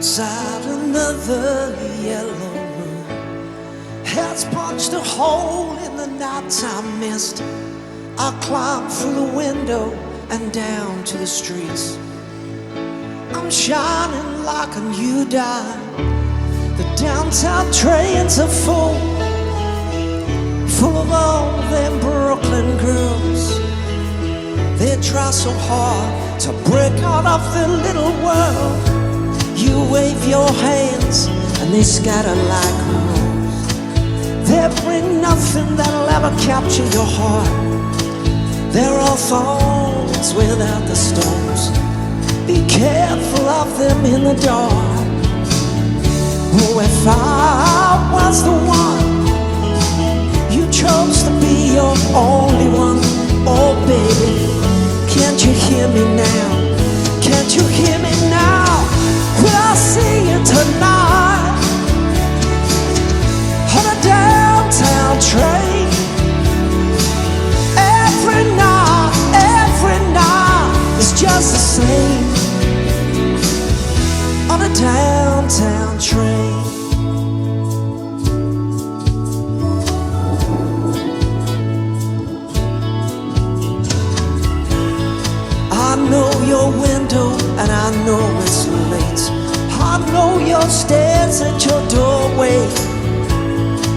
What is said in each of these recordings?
Outside another yellow moon has punched a hole in the nighttime mist. I climb through the window and down to the streets. I'm shining like a new dime. The downtown trains are full of all them Brooklyn girls. They try so hard to break out of their little world. You wave your hands and they scatter like crows. There ain't nothing that'll ever capture your heart. There are thorns without the stones. Be careful of them in the dark. Oh, if I was the one you chose to be your only one, oh baby, can't you hear me now? Can't you hear me now? Will I see you tonight on a downtown train? Every night is just the same on a downtown train. I know your window and I know it's late. I know your stairs at your doorway.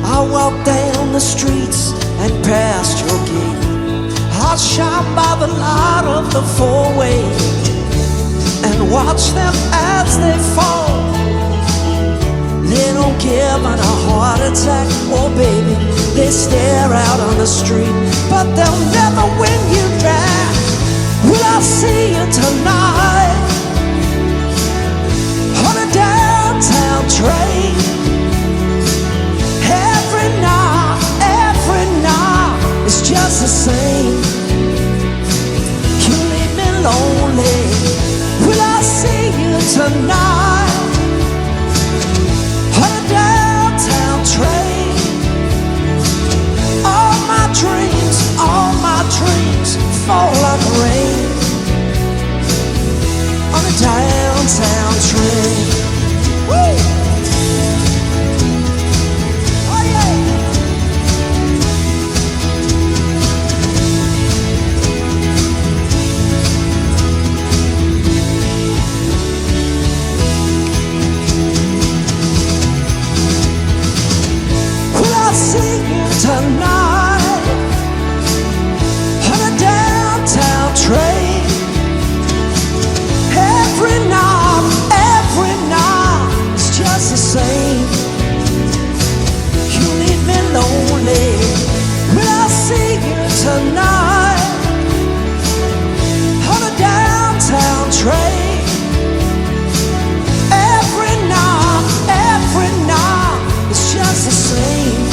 I walk down the streets and past your gate. I shine by the light of the four-way and watch them as they fall. They don't give it a heart attack, oh baby. They stare out on the street, but they'll never win you back. Will I see you tonight on a downtown train? Every night is just the same. You leave me lonely. Will I see you tonight on a downtown train? All my dreams fall like rain on a downtown train. Woo! Oh yeah! Will I see you tonight on a downtown train? Every night is just the same. You leave me lonely. Will I see you tonight on a downtown train? Every night is just the same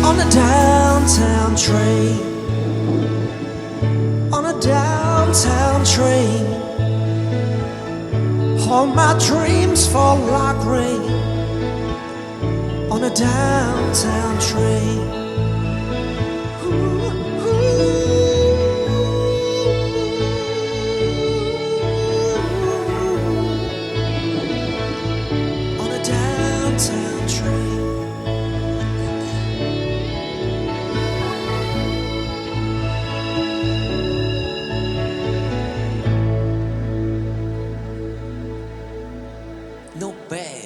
on a downtown train. On a downtown train. All my dreams fall like rain on a downtown train. Ooh, ooh. On a downtown train. No bad.